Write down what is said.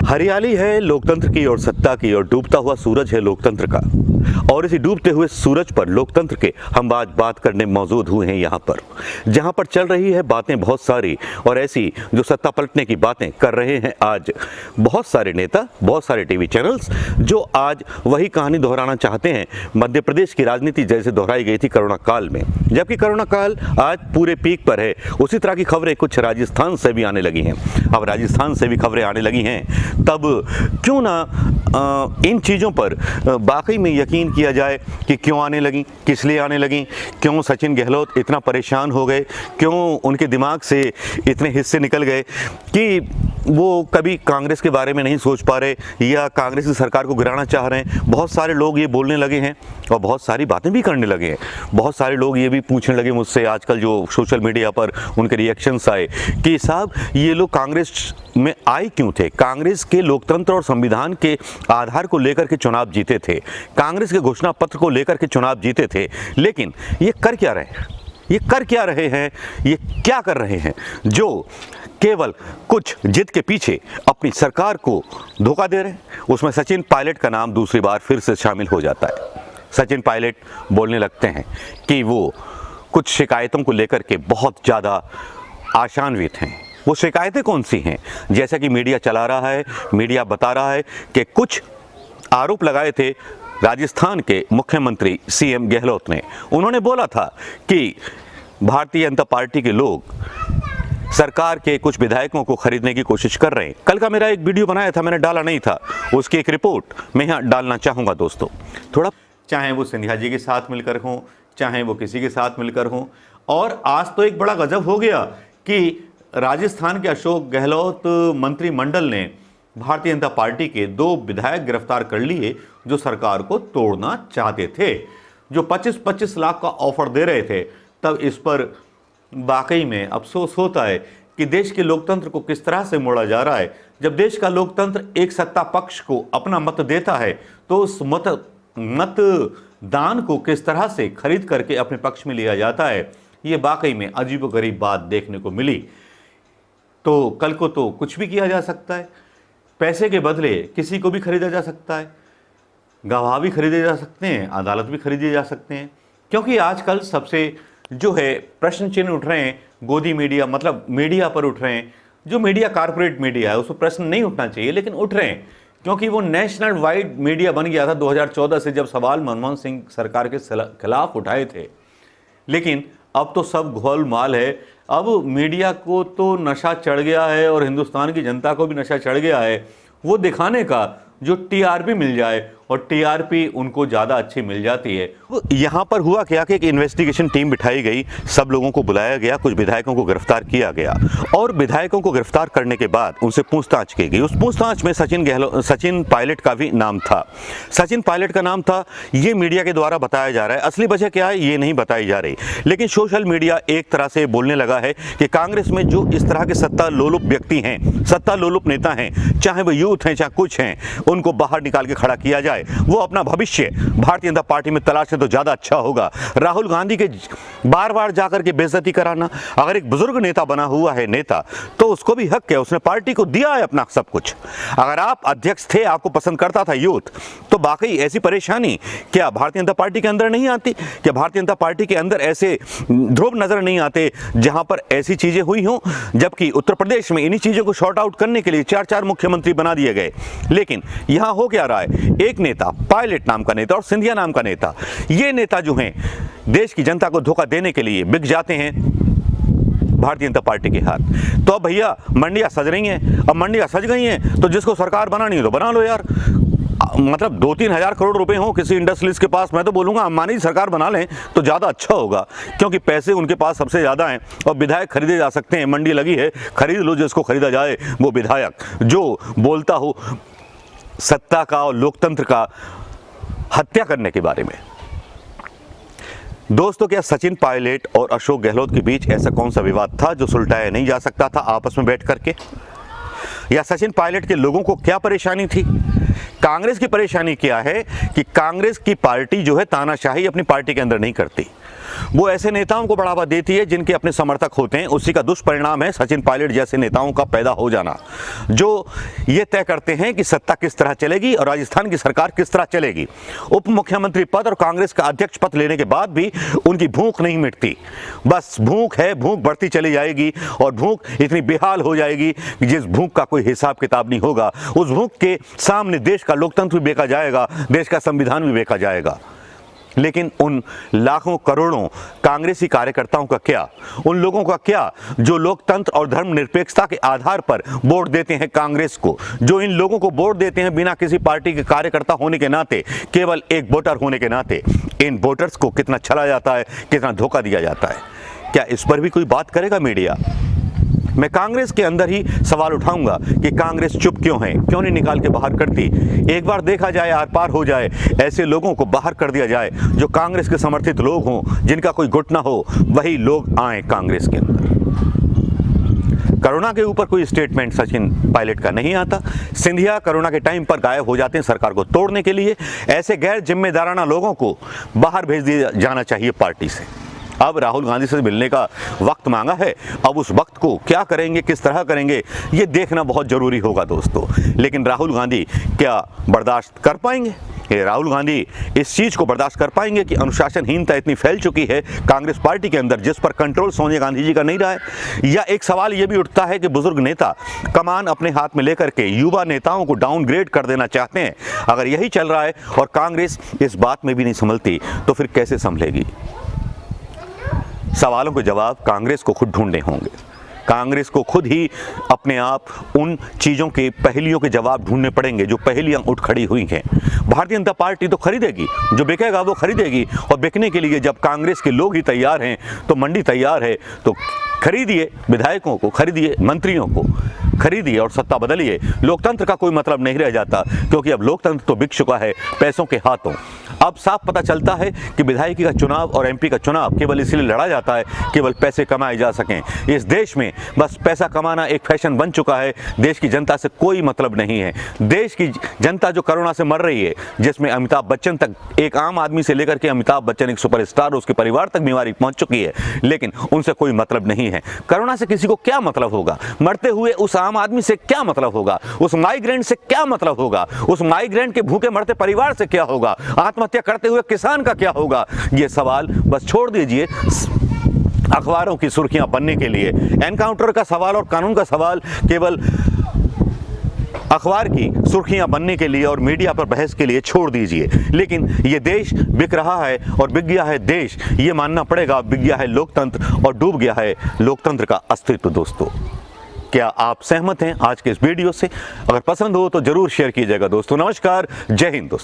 हरियाली है लोकतंत्र की और सत्ता की, और डूबता हुआ सूरज है लोकतंत्र का। और इसी डूबते हुए सूरज पर लोकतंत्र के हम आज बात करने मौजूद हुए हैं यहाँ पर, जहाँ पर चल रही है बातें बहुत सारी, और ऐसी जो सत्ता पलटने की बातें कर रहे हैं आज बहुत सारे नेता, बहुत सारे टीवी चैनल्स, जो आज वही कहानी दोहराना चाहते हैं मध्य प्रदेश की राजनीति जैसे दोहराई गई थी कोरोना काल में। जबकि कोरोना काल आज पूरे पीक पर है, उसी तरह की खबरें कुछ राजस्थान से भी आने लगी हैं। अब राजस्थान से भी खबरें आने लगी हैं, तब क्यों ना इन चीज़ों पर वाकई में यकीन किया जाए कि क्यों आने लगी, किस लिए आने लगी, क्यों सचिन गहलोत इतना परेशान हो गए, क्यों उनके दिमाग से इतने हिस्से निकल गए कि वो कभी कांग्रेस के बारे में नहीं सोच पा रहे या कांग्रेस की सरकार को गिराना चाह रहे हैं। बहुत सारे लोग ये बोलने लगे हैं और बहुत सारी बातें भी करने लगे हैं। बहुत सारे लोग ये भी पूछने लगे मुझसे आजकल, जो सोशल मीडिया पर उनके रिएक्शंस आए कि साहब ये लोग कांग्रेस में आए क्यों थे। कांग्रेस के लोकतंत्र और संविधान के आधार को लेकर के चुनाव जीते थे, कांग्रेस के घोषणा पत्र को लेकर के चुनाव जीते थे, लेकिन ये कर क्या रहे हैं, ये कर क्या रहे हैं, ये क्या कर रहे हैं जो केवल कुछ जिद के पीछे अपनी सरकार को धोखा दे रहे हैं। उसमें सचिन पायलट का नाम दूसरी बार फिर से शामिल हो जाता है। सचिन पायलट बोलने लगते हैं कि वो कुछ शिकायतों को लेकर के बहुत ज़्यादा आशान्वित हैं। वो शिकायतें कौन सी हैं? जैसा कि मीडिया चला रहा है, मीडिया बता रहा है कि कुछ आरोप लगाए थे राजस्थान के मुख्यमंत्री सीएम गहलोत ने। उन्होंने बोला था कि भारतीय जनता पार्टी के लोग सरकार के कुछ विधायकों को खरीदने की कोशिश कर रहे हैं। कल का मेरा एक वीडियो बनाया था, मैंने डाला नहीं था, उसकी एक रिपोर्ट मैं यहाँ डालना चाहूँगा दोस्तों। थोड़ा, चाहे वो सिंधिया जी के साथ मिलकर हों, चाहे वो किसी के साथ मिलकर हों। और आज तो एक बड़ा गजब हो गया कि राजस्थान के अशोक गहलोत मंत्रिमंडल ने भारतीय जनता पार्टी के 2 विधायक गिरफ्तार कर लिए जो सरकार को तोड़ना चाहते थे, जो 25-25 लाख का ऑफर दे रहे थे। तब इस पर वाकई में अफसोस होता है कि देश के लोकतंत्र को किस तरह से मोड़ा जा रहा है। जब देश का लोकतंत्र एक सत्ता पक्ष को अपना मत देता है तो उस मतदान को किस तरह से खरीद करके अपने पक्ष में लिया जाता है, ये वाकई में अजीबोगरीब बात देखने को मिली। तो कल को तो कुछ भी किया जा सकता है, पैसे के बदले किसी को भी खरीदा जा सकता है, गवाह भी खरीदे जा सकते हैं, अदालत भी खरीदे जा सकते हैं। क्योंकि आजकल सबसे जो है प्रश्न चिन्ह उठ रहे हैं गोदी मीडिया, मतलब मीडिया पर उठ रहे हैं। जो मीडिया कारपोरेट मीडिया है उस पर प्रश्न नहीं उठना चाहिए, लेकिन उठ रहे हैं क्योंकि वो नेशनल वाइड मीडिया बन गया था 2014 से, जब सवाल मनमोहन सिंह सरकार के खिलाफ उठाए थे। लेकिन अब तो सब घोलमाल है। अब मीडिया को तो नशा चढ़ गया है और हिंदुस्तान की जनता को भी नशा चढ़ गया है वो दिखाने का जो टीआरपी मिल जाए, और टीआरपी उनको ज़्यादा अच्छी मिल जाती है। यहाँ पर हुआ क्या कि एक इन्वेस्टिगेशन टीम बिठाई गई, सब लोगों को बुलाया गया, कुछ विधायकों को गिरफ्तार किया गया, और विधायकों को गिरफ्तार करने के बाद उनसे पूछताछ की गई। उस पूछताछ में सचिन पायलट का भी नाम था। सचिन पायलट का नाम था, ये मीडिया के द्वारा बताया जा रहा है। असली वजह क्या है ये नहीं बताई जा रही, लेकिन सोशल मीडिया एक तरह से बोलने लगा है कि कांग्रेस में जो इस तरह के सत्ता लोलुप व्यक्ति हैं, सत्ता लोलुप नेता हैं, चाहे वो यूथ हैं चाहे कुछ हैं, उनको बाहर निकाल के खड़ा किया जाए। वो अपना भविष्य भारतीय जनता पार्टी में तलाशे तो ज्यादा अच्छा होगा। राहुल गांधी के बार बार जाकर के बेइज्जती कराना, अगर एक बुजुर्ग नेता बना हुआ है नेता तो उसको भी हक है, उसने पार्टी को दिया है अपना सब कुछ। अगर आप अध्यक्ष थे, आपको पसंद करता था यूथ, तो बाकी ऐसी परेशानी क्या भारतीय जनता पार्टी के अंदर नहीं आती? क्या भारतीय जनता पार्टी के अंदर ऐसे ध्रुव नजर नहीं आते जहां पर ऐसी चीजें हुई हों? जबकि उत्तर प्रदेश में इन्हीं चीजों को शॉर्ट आउट करने के लिए 4-4 मुख्यमंत्री बना दिए गए। लेकिन यहां हो क्या रहा है, एक नेता पायलट नाम का नेता और सिंधिया नाम का नेता, ये नेता जो हैं देश की जनता को धोखा देने के लिए बिक जाते हैं भारतीय जनता पार्टी के हाथ। तो अब भैया मंडियां सज रही हैं, अब मंडियां सज गई हैं तो जिसको सरकार बनानी है तो बना लो यार। मतलब 2-3 हज़ार करोड़ रुपए हों किसी इंडस्ट्रियलिस्ट के पास, मैं तो बोलूँगा अंबानी सरकार बना लें तो ज़्यादा अच्छा होगा, क्योंकि पैसे उनके पास सबसे ज़्यादा हैं और विधायक खरीदे जा सकते हैं। मंडी लगी है, खरीद लो जिसको खरीदा जाए, वो विधायक जो बोलता हो सत्ता का और लोकतंत्र का हत्या करने के बारे में। दोस्तों, क्या सचिन पायलट और अशोक गहलोत के बीच ऐसा कौन सा विवाद था जो सुलझाया नहीं जा सकता था आपस में बैठ करके? या सचिन पायलट के लोगों को क्या परेशानी थी? कांग्रेस की परेशानी क्या है कि कांग्रेस की पार्टी जो है तानाशाही अपनी पार्टी के अंदर नहीं करती। वो ऐसे नेताओं को बढ़ावा देती है जिनके अपने समर्थक होते हैं। उसी का दुष्परिणाम है सचिन पायलट जैसे नेताओं का पैदा हो जाना, जो ये तय करते हैं कि सत्ता किस तरह चलेगी और राजस्थान की सरकार किस तरह चलेगी। उप मुख्यमंत्री पद और कांग्रेस का अध्यक्ष पद लेने के बाद भी उनकी भूख नहीं मिटती। बस भूख है, भूख बढ़ती चली जाएगी और भूख इतनी बेहाल हो जाएगी कि जिस भूख का कोई हिसाब किताब नहीं होगा। उस भूख के सामने देश का लोकतंत्र भी बेचा जाएगा, देश का संविधान भी बेचा जाएगा। लेकिन उन लाखों करोड़ों कांग्रेसी कार्यकर्ताओं का क्या, उन लोगों का क्या जो लोकतंत्र और धर्मनिरपेक्षता के आधार पर वोट देते हैं कांग्रेस को, जो इन लोगों को वोट देते हैं बिना किसी पार्टी के कार्यकर्ता होने के नाते, केवल एक वोटर होने के नाते। इन वोटर्स को कितना छला जाता है, कितना धोखा दिया जाता है। क्या इस पर भी कोई बात करेगा मीडिया? मैं कांग्रेस के अंदर ही सवाल उठाऊंगा कि कांग्रेस चुप क्यों है, क्यों नहीं निकाल के बाहर करती। एक बार देखा जाए, आर पार हो जाए, ऐसे लोगों को बाहर कर दिया जाए जो कांग्रेस के समर्थित लोग हों, जिनका कोई गुट ना हो, वही लोग आए कांग्रेस के अंदर। करुणा के ऊपर कोई स्टेटमेंट सचिन पायलट का नहीं आता। सिंधिया करुणा के टाइम पर गायब हो जाते हैं सरकार को तोड़ने के लिए। ऐसे गैर जिम्मेदाराना लोगों को बाहर भेज दिया जाना चाहिए पार्टी से। अब राहुल गांधी से मिलने का वक्त मांगा है, अब उस वक्त को क्या करेंगे, किस तरह करेंगे, ये देखना बहुत ज़रूरी होगा दोस्तों। लेकिन राहुल गांधी क्या बर्दाश्त कर पाएंगे? राहुल गांधी इस चीज़ को बर्दाश्त कर पाएंगे कि अनुशासनहीनता इतनी फैल चुकी है कांग्रेस पार्टी के अंदर जिस पर कंट्रोल सोनिया गांधी जी का नहीं रहा है? या एक सवाल ये भी उठता है कि बुजुर्ग नेता कमान अपने हाथ में लेकर के युवा नेताओं को डाउनग्रेड कर देना चाहते हैं। अगर यही चल रहा है और कांग्रेस इस बात में भी नहीं संभलती तो फिर कैसे संभलेगी? सवालों के जवाब कांग्रेस को खुद ढूंढने होंगे। कांग्रेस को खुद ही अपने आप उन चीज़ों के पहेलियों के जवाब ढूंढने पड़ेंगे जो पहेलियां उठ खड़ी हुई हैं। भारतीय जनता पार्टी तो खरीदेगी, जो बिकेगा वो खरीदेगी, और बिकने के लिए जब कांग्रेस के लोग ही तैयार हैं तो मंडी तैयार है। तो खरीदिए विधायकों को, खरीदिए मंत्रियों को, खरीदिए और सत्ता बदलिए। लोकतंत्र का कोई मतलब नहीं रह जाता, क्योंकि अब लोकतंत्र तो बिक चुका है पैसों के हाथों। अब साफ पता चलता है कि विधायकी का चुनाव और एमपी का चुनाव केवल इसलिए लड़ा जाता है केवल पैसे कमाए जा सकें। इस देश में बस पैसा कमाना एक फैशन बन चुका है। देश की जनता से कोई मतलब नहीं है। देश की जनता जो कोरोना से मर रही है, जिसमें अमिताभ बच्चन तक, एक आम आदमी से लेकर के अमिताभ बच्चन एक सुपरस्टार, उसके परिवार तक बीमारी पहुंच चुकी है, लेकिन उनसे कोई मतलब नहीं है। कोरोना से किसी को क्या मतलब होगा? मरते हुए उस आम आदमी से क्या मतलब होगा? उस माइग्रेंट से क्या मतलब होगा? उस माइग्रेंट के भूखे मरते परिवार से क्या होगा? आत्महत्या करते हुए किसान का क्या होगा? ये सवाल बस छोड़ दीजिए अखबारों की सुर्खियां बनने के लिए। एनकाउंटर का सवाल और कानून का सवाल केवल अखबार की सुर्खियां बनने के लिए और मीडिया पर बहस के लिए छोड़ दीजिए। लेकिन ये देश बिक रहा है और बिक गया है देश, ये मानना पड़ेगा। बिक गया है लोकतंत्र और डूब गया है लोकतंत्र का अस्तित्व। दोस्तों, क्या आप सहमत हैं आज के इस वीडियो से? अगर पसंद हो तो जरूर शेयर कीजिएगा दोस्तों। नमस्कार, जय हिंद दोस्तों।